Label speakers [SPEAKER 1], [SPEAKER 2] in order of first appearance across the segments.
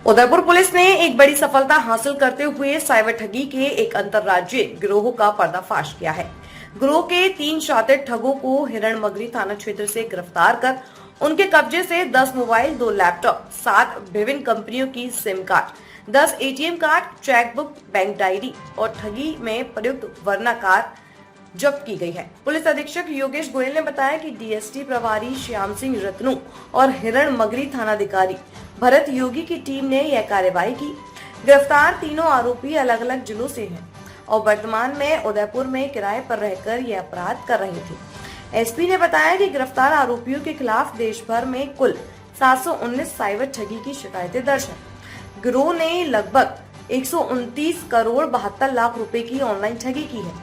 [SPEAKER 1] Udaipur police ने एक बड़ी सफलता हासिल करते हुए साइबर ठगी के एक अंतर्राज्यीय गिरोह का पर्दाफाश किया है। गिरोह के 3 शातिर ठगों को हिरणमगरी थाना क्षेत्र से गिरफ्तार कर उनके कब्जे से 10 मोबाइल, 2 लैपटॉप, 7 विभिन्न कंपनियों की SIM card, 10 ATM card, chequebook, bank diary और ठगी में प्रयुक्त वर्णाकार जब्त की गई है। पुलिस अधीक्षक योगेश गोयल ने बताया कि डीएसटी प्रभारी श्याम सिंह रत्नू और हिरणमगरी थानाधिकारी भरत योगी की टीम ने यह कार्रवाई की। गिरफ्तार तीनों आरोपी अलग अलग जिलों से हैं और वर्तमान में उदयपुर में किराए पर रहकर यह अपराध कर रहे थे। एसपी ने बताया कि गिरफ्तार आरोपियों के खिलाफ देश भर में कुल 719 साइबर ठगी की शिकायतें दर्ज हैं। गिरोह ने लगभग 129 करोड़ 72 लाख रुपए की ऑनलाइन ठगी की है।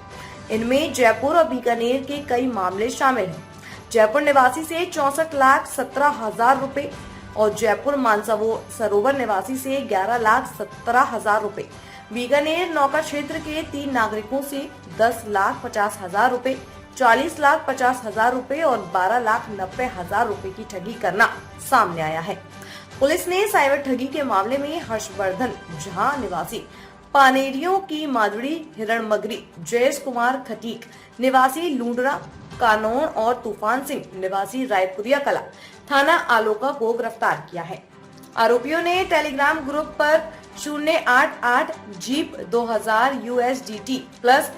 [SPEAKER 1] इनमें जयपुर और बीकानेर के कई मामले शामिल हैं। जयपुर निवासी से 64,17,000 रुपए और जयपुर मानसरोवर निवासी से 11,17,000 रुपए, बीकानेर नौका क्षेत्र के 3 नागरिकों से 10,50,000 रुपए, 40,50,000 रुपए और 12,90,000 रुपए की ठगी करना सामने आया है। पुलिस ने साइबर ठगी के मामले में हर्षवर्धन जहां निवासी पानेरियों की माधुरी हिरणमगरी, जयेश कुमार खटीक निवासी लूंडरा कानौन और तूफान सिंह निवासी रायपुरिया कला थाना आलोका को गिरफ्तार किया है। आरोपियों ने टेलीग्राम ग्रुप पर 088 जीप 2000 USDT प्लस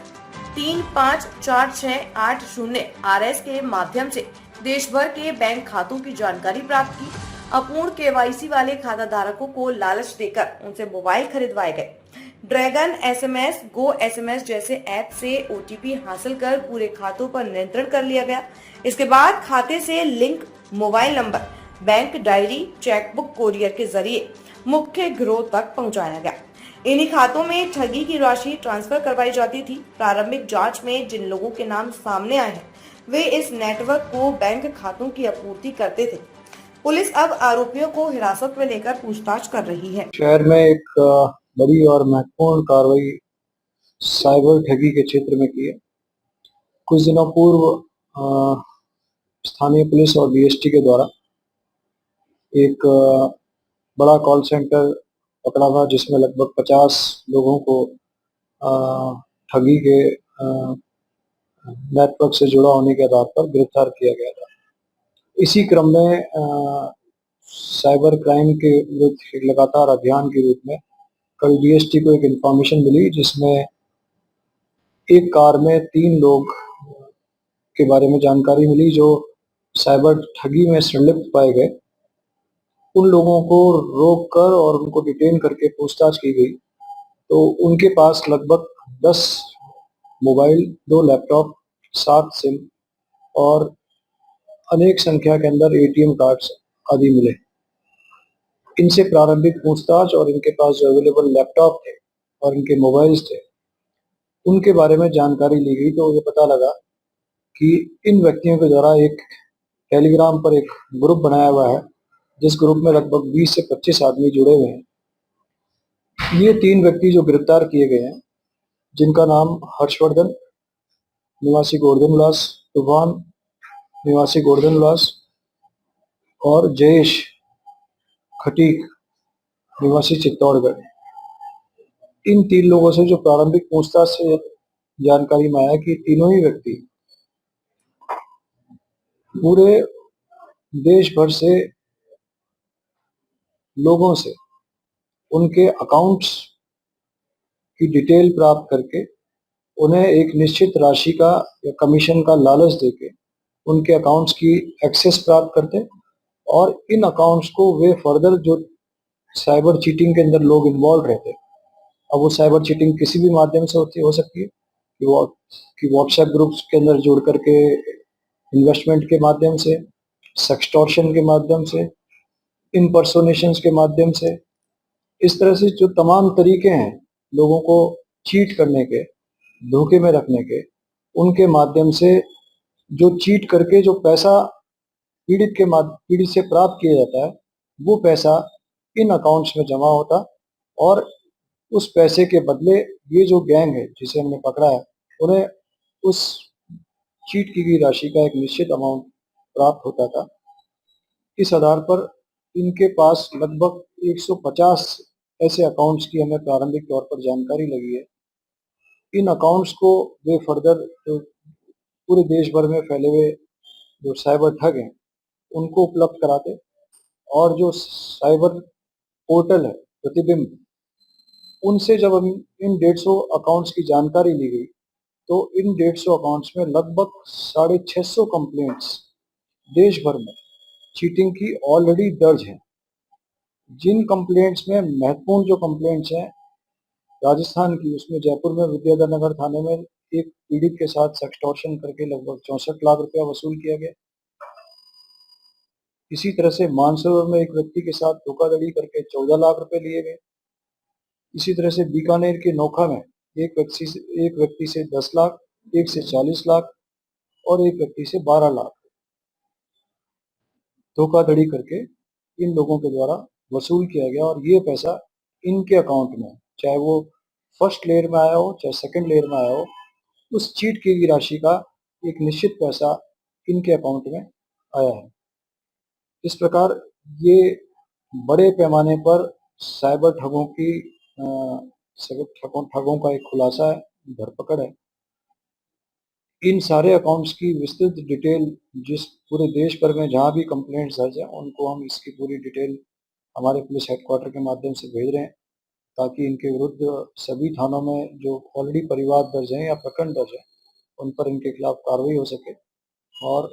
[SPEAKER 1] 354680 RS के माध्यम से देश भर के बैंक खातों की जानकारी प्राप्त की। अपूर्ण केवाईसी वाले खाता धारकों को लालच देकर उनसे मोबाइल खरीदवाए गए। ड्रैगन एसएमएस, गो एसएमएस जैसे ऐप से ओटीपी हासिल कर पूरे खातों पर नियंत्रण कर लिया गया। इसके बाद खाते से link mobile number, bank diary, chequebook courier के जरिए मुख्य गिरोह तक पहुंचाया गया। इन्हीं खातों में ठगी की राशि ट्रांसफर करवाई जाती थी। प्रारंभिक जांच में जिन लोगों के नाम सामने आए हैं वे इस नेटवर्क को बैंक खातों की आपूर्ति करते थे। पुलिस अब आरोपियों को हिरासत में लेकर पूछताछ कर रही है।
[SPEAKER 2] शहर में एक बड़ी और महत्वपूर्ण कार्रवाई साइबर ठगी के क्षेत्र में की है। कुछ दिनों पूर्व स्थानीय पुलिस और डीएसटी के द्वारा एक बड़ा कॉल सेंटर पकड़ा था जिसमें लगभग 50 लोगों को ठगी के नेटवर्क से जुड़ा होने के आधार पर गिरफ्तार किया गया था। इसी क्रम में साइबर क्राइम के विरुद्ध एक लगातार अभियान के रूप में कल डीएसटी को एक इंफॉर्मेशन मिली जिसमें एक कार में 3 लोग के बारे में जानकारी मिली जो साइबर ठगी में संलिप्त पाए गए। उन लोगों को रोक कर और उनको डिटेन करके पूछताछ की गई तो उनके पास लगभग 10 मोबाइल, 2 लैपटॉप, 7 सिम और अनेक संख्या के अंदर एटीएम कार्ड्स आदि मिले। इनसे प्रारंभिक पूछताछ और इनके पास जो अवेलेबल लैपटॉप थे और इनके मोबाइल्स थे उनके बारे में जानकारी ली गई तो ये पता लगा कि इन व्यक्तियों के द्वारा एक टेलीग्राम पर एक ग्रुप बनाया हुआ है जिस ग्रुप में लगभग 20 से 25 आदमी जुड़े हुए हैं। ये 3 व्यक्ति जो गिरफ्तार किए गए हैं जिनका नाम हर्षवर्धन निवासी गोवर्धन उल्लास, तूफान निवासी गोवर्धन उल्लास और जयेश खटीक निवासी चित्तौड़गढ़। इन 3 लोगों से जो प्रारंभिक पूछताछ से जानकारी में आया कि तीनों ही व्यक्ति पूरे देश भर से लोगों से उनके अकाउंट्स की डिटेल प्राप्त करके उन्हें एक निश्चित राशि का या कमीशन का लालच देके उनके अकाउंट्स की एक्सेस प्राप्त करते और इन अकाउंट्स को वे फर्दर जो साइबर चीटिंग के अंदर लोग इन्वॉल्व रहते, अब वो साइबर चीटिंग किसी भी माध्यम से हो सकती है कि व्हाट्सएप ग्रुप्स के अंदर जुड़ करके इन्वेस्टमेंट के माध्यम से, सेक्सटॉर्शन के माध्यम से, इम्पर्सोनेशंस के माध्यम से, इस तरह से जो तमाम तरीके हैं लोगों को चीट करने के, धोखे में रखने के, उनके माध्यम से जो चीट करके जो पैसा पीड़ित से प्राप्त किया जाता है वो पैसा इन अकाउंट्स में जमा होता और उस पैसे के बदले ये जो गैंग है जिसे हमने पकड़ा है उन्हें उस चीट की गई राशि का एक निश्चित अमाउंट प्राप्त होता था। इस आधार पर इनके पास लगभग 150 ऐसे अकाउंट्स की हमें प्रारंभिक तौर पर जानकारी लगी है। इन अकाउंट्स को वे फर्दर पूरे देश भर में फैले हुए जो साइबर ठग हैं, उनको उपलब्ध कराते और जो साइबर पोर्टल है प्रतिबिंब, उनसे जब हम इन 150 अकाउंट्स की जानकारी ली गई, तो इन 150 अकाउंट्स में लगभग 650 कंप्लेंट्स देश भर में चीटिंग की ऑलरेडी दर्ज हैं। जिन कंप्लेंट्स में महत्वपूर्ण जो कंप्लेंट्स हैं राजस्थान की, उसमें जयपुर में विद्याधर नगर थाने में एक पीड़ित के साथ सेक्सटॉर्शन करके लगभग 64 लाख रुपया वसूल किया गया। इसी तरह से मानसरोवर में एक व्यक्ति के साथ धोखाधड़ी करके 14 लाख रुपए लिए गए। इसी तरह से बीकानेर के नोखा में एक व्यक्ति से 10 लाख, एक से 40 लाख और एक व्यक्ति से 12 लाख धोखाधड़ी करके इन लोगों के द्वारा वसूल किया गया और ये पैसा इनके अकाउंट में, चाहे वो फर्स्ट लेयर में आया हो चाहे सेकंड लेयर में आया हो, उस चीट की गई राशि का एक निश्चित पैसा इनके अकाउंट में आया है। इस प्रकार ये बड़े पैमाने पर साइबर ठगों की ठगों का एक खुलासा है, धरपकड़ है। इन सारे अकाउंट्स की विस्तृत डिटेल जिस पूरे देश भर में जहाँ भी कंप्लेंट्स दर्ज हैं, उनको हम इसकी पूरी डिटेल हमारे पुलिस हेडक्वार्टर के माध्यम से भेज रहे हैं, ताकि इनके विरुद्ध सभी थानों में जो ऑलरेडी परिवाद दर्ज हैं या प्रकरण दर्ज हैं, उन पर इनके खिलाफ कार्रवाई हो सके और